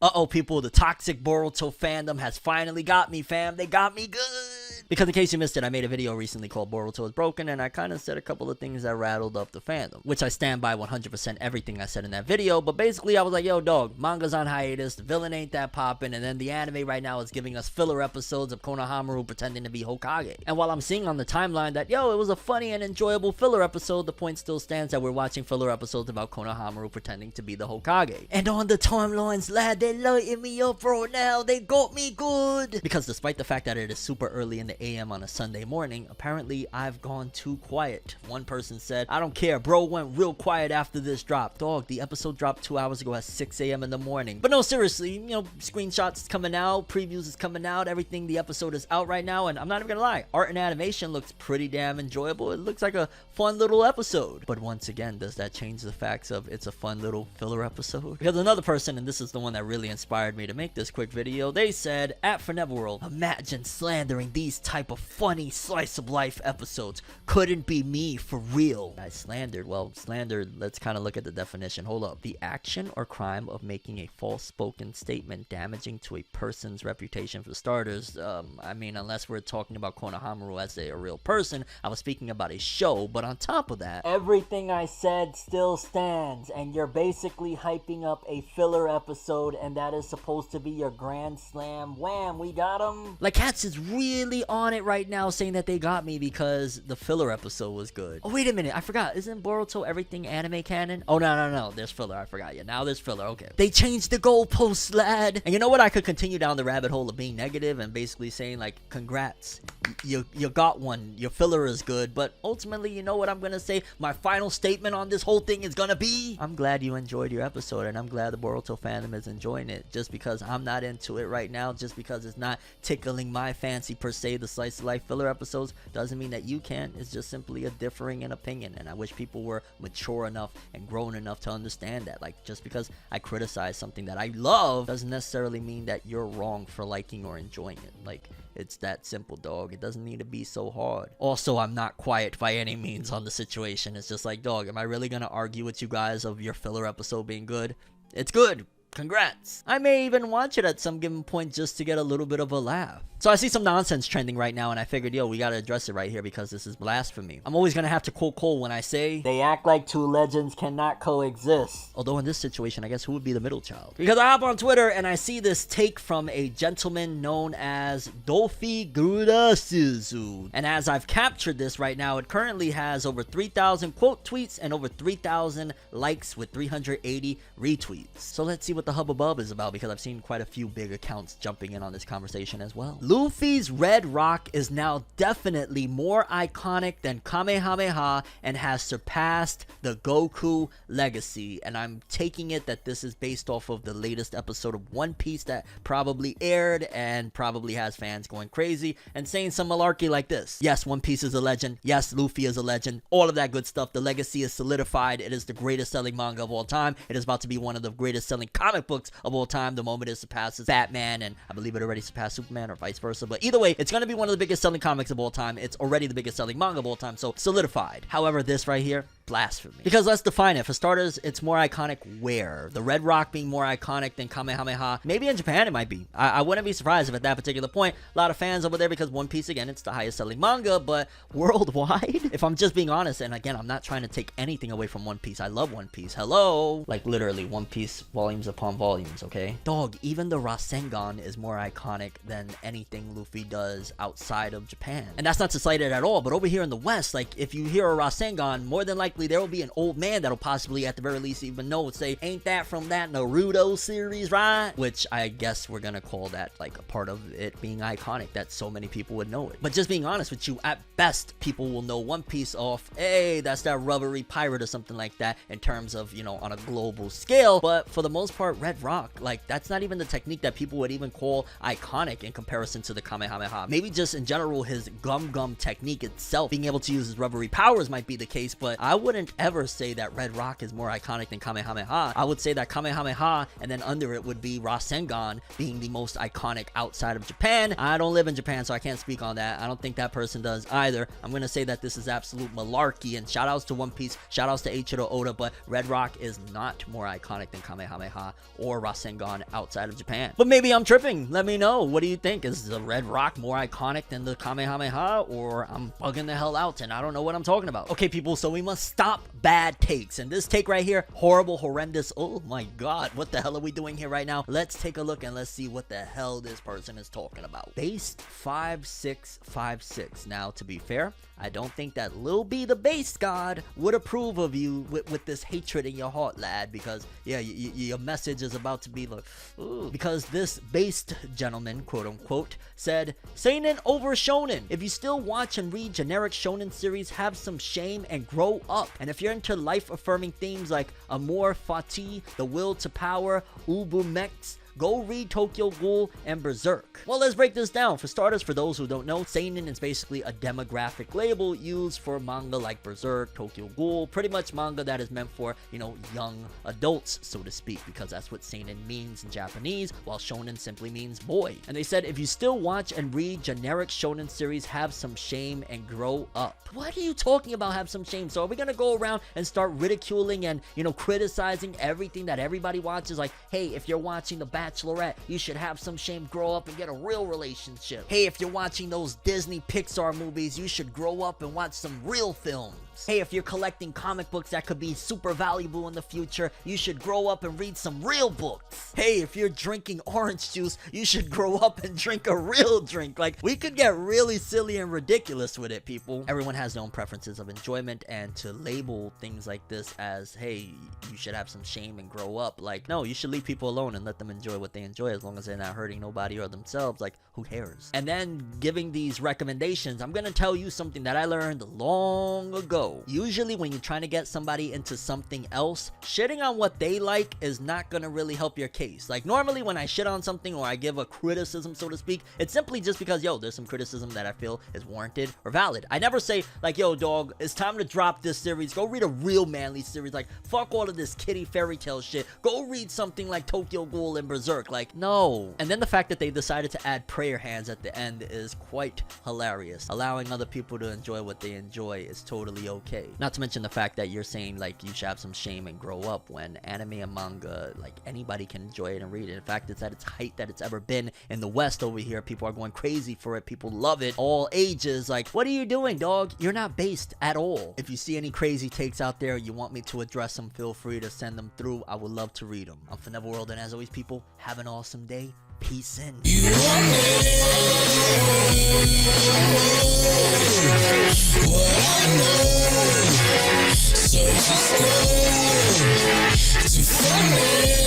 Uh-oh, people, the toxic Boruto fandom has finally got me, fam. They got me good. Because in case you missed it, I made a video recently called Boruto is Broken, and I kind of said a couple of things that rattled up the fandom, which I stand by 100% everything I said in that video. But basically, I was like, yo, dog, manga's on hiatus, the villain ain't that poppin', and then the anime right now is giving us filler episodes of Konohamaru pretending to be Hokage. And while I'm seeing on the timeline that, yo, it was a funny and enjoyable filler episode, the point still stands that we're watching filler episodes about Konohamaru pretending to be the Hokage. And on the timelines, lad, they lighting me up, bro, now. They got me good. Because despite the fact that it is super early in the AM on a Sunday morning, apparently I've gone too quiet. One person said, I don't care, bro went real quiet after this drop. Dog, the episode dropped 2 hours ago at 6 AM in the morning. But no, seriously, you know, screenshots coming out, previews is coming out, everything, the episode is out right now, and I'm not even gonna lie, art and animation looks pretty damn enjoyable. It looks like a fun little episode. But once again, does that change the facts of it's a fun little filler episode? Because another person, and this is the one that really inspired me to make this quick video, they said, at ForneverWorld, imagine slandering these type of funny slice of life episodes. Couldn't be me for real. I slandered. Well, slandered, let's kind of look at the definition. Hold up. The action or crime of making a false spoken statement damaging to a person's reputation. For starters, I mean, unless we're talking about Konohamaru as a real person, I was speaking about a show. But on top of that, everything I said still stands, and you're basically hyping up a filler episode, and that is supposed to be your grand slam. Wham, we got him. Like, Cats is really on it right now saying that they got me because the filler episode was good. Oh, wait a minute, I forgot. Isn't Boruto everything anime canon? Oh, no, there's filler. I forgot. Yeah, now there's filler. Okay. They changed the goalposts, lad. And you know what? I could continue down the rabbit hole of being negative and basically saying, like, congrats. You got one. Your filler is good. But ultimately, you know what I'm gonna say? My final statement on this whole thing is gonna be, I'm glad you enjoyed your episode, and I'm glad the Boruto fandom is enjoying it. Just because I'm not into it right now, just because it's not tickling my fancy per se, the slice of life filler episodes, doesn't mean that you can't. It's just simply a differing in opinion, and I wish people were mature enough and grown enough to understand that. Like, just because I criticize something that I love doesn't necessarily mean that you're wrong for liking or enjoying it. Like, it's that simple, dog. It doesn't need to be so hard. Also, I'm not quiet by any means on the situation. It's just like, dog, am I really gonna argue with you guys of your filler episode being good? It's good. Congrats. I may even watch it at some given point just to get a little bit of a laugh. So I see some nonsense trending right now, and I figured, yo, we gotta address it right here because this is blasphemy. I'm always gonna have to quote Cole when I say, they act like two legends cannot coexist. Although in this situation, I guess who would be the middle child? Because I hop on Twitter and I see this take from a gentleman known as Dolphy Gurasuzu. And as I've captured this right now, it currently has over 3,000 quote tweets and over 3,000 likes with 380 retweets. So let's see what the hubbub is about, because I've seen quite a few big accounts jumping in on this conversation as well. Luffy's red rock is now definitely more iconic than Kamehameha and has surpassed the Goku legacy. And I'm taking it that this is based off of the latest episode of One Piece that probably aired and probably has fans going crazy and saying some malarkey like this. Yes, One Piece is a legend. Yes, Luffy is a legend. All of that good stuff. The legacy is solidified. It is the greatest selling manga of all time. It is about to be one of the greatest selling comic books of all time the moment it surpasses Batman, and I believe it already surpassed Superman, or vice versa. But either way, it's going to be one of the biggest selling comics of all time. It's already the biggest selling manga of all time, so solidified. However, this right here, blasphemy. Because let's define it. For starters, it's more iconic where? The Red Rock being more iconic than Kamehameha. Maybe in Japan it might be. I wouldn't be surprised if at that particular point, a lot of fans over there, because One Piece, again, it's the highest selling manga, but worldwide, if I'm just being honest, and again, I'm not trying to take anything away from One Piece. I love One Piece. Hello? Like, literally, One Piece volumes upon volumes, okay? Dog, even the Rasengan is more iconic than anything Luffy does outside of Japan. And that's not to slight it at all, but over here in the West, like, if you hear a Rasengan, more than likely there will be an old man that'll possibly at the very least even know and say, ain't that from that Naruto series, right? Which I guess we're gonna call that like a part of it being iconic, that so many people would know it. But just being honest with you, at best people will know One Piece off, hey, that's that rubbery pirate or something like that, in terms of, you know, on a global scale. But for the most part, Red Rock, like, that's not even the technique that people would even call iconic in comparison to the Kamehameha. Maybe just in general his gum technique itself, being able to use his rubbery powers might be the case, but I wouldn't ever say that Red Rock is more iconic than Kamehameha. I would say that Kamehameha, and then under it would be Rasengan being the most iconic outside of Japan. I don't live in Japan, so I can't speak on that. I don't think that person does either. I'm gonna say that this is absolute malarkey, and shout outs to One Piece, shout outs to Eiichiro Oda, but Red Rock is not more iconic than Kamehameha or Rasengan outside of Japan. But maybe I'm tripping. Let me know. What do you think? Is the Red Rock more iconic than the Kamehameha, or I'm bugging the hell out and I don't know what I'm talking about? Okay, people, so we must stop bad takes. And this take right here, horrible, horrendous. Oh my god, what the hell are we doing here right now? Let's take a look and let's see what the hell this person is talking about. Based 5656. Now, to be fair, I don't think that Lil B the Base God would approve of you with this hatred in your heart, lad, because yeah, your message is about to be like, ooh, because this based gentleman, quote unquote, said, Seinen over Shonen. If you still watch and read generic Shonen series, have some shame and grow up. And if you're into life-affirming themes like Amor Fati, the will to power, Ubumex, go read Tokyo Ghoul and Berserk. Well, let's break this down. For starters, for those who don't know, Seinen is basically a demographic label used for manga like Berserk, Tokyo Ghoul, pretty much manga that is meant for, you know, young adults, so to speak, because that's what Seinen means in Japanese, while Shonen simply means boy. And they said, if you still watch and read generic Shonen series, have some shame and grow up. What are you talking about, have some shame? So are we gonna go around and start ridiculing and, you know, criticizing everything that everybody watches? Like, hey, if you're watching The Bachelorette, you should have some shame, grow up and get a real relationship. Hey, if you're watching those Disney Pixar movies, you should grow up and watch some real films. Hey, if you're collecting comic books that could be super valuable in the future, you should grow up and read some real books. Hey, if you're drinking orange juice, you should grow up and drink a real drink. Like, we could get really silly and ridiculous with it, people. Everyone has their own preferences of enjoyment, and to label things like this as, hey, you should have some shame and grow up, like, no, you should leave people alone and let them enjoy what they enjoy as long as they're not hurting nobody or themselves. Like, who cares? And then giving these recommendations, I'm gonna tell you something that I learned long ago. Usually when you're trying to get somebody into something else, shitting on what they like is not gonna really help your case. Like, normally when I shit on something or I give a criticism, so to speak, it's simply just because, yo, there's some criticism that I feel is warranted or valid. I never say, like, yo, dog, it's time to drop this series. Go read a real manly series. Like, fuck all of this kitty fairy tale shit. Go read something like Tokyo Ghoul and Berserk. Like, no. And then the fact that they decided to add prayer hands at the end is quite hilarious. Allowing other people to enjoy what they enjoy is totally okay. Not to mention the fact that you're saying, like, you should have some shame and grow up, when anime and manga, like, anybody can enjoy it and read it. In fact, it's at its height that it's ever been in the West over here. People are going crazy for it. People love it. All ages. Like, what are you doing, dog? You're not based at all. If you see any crazy takes out there, you want me to address them, feel free to send them through. I would love to read them. I'm ForneverWorld, and as always, people, have an awesome day. Peace in. So just go to Fornev.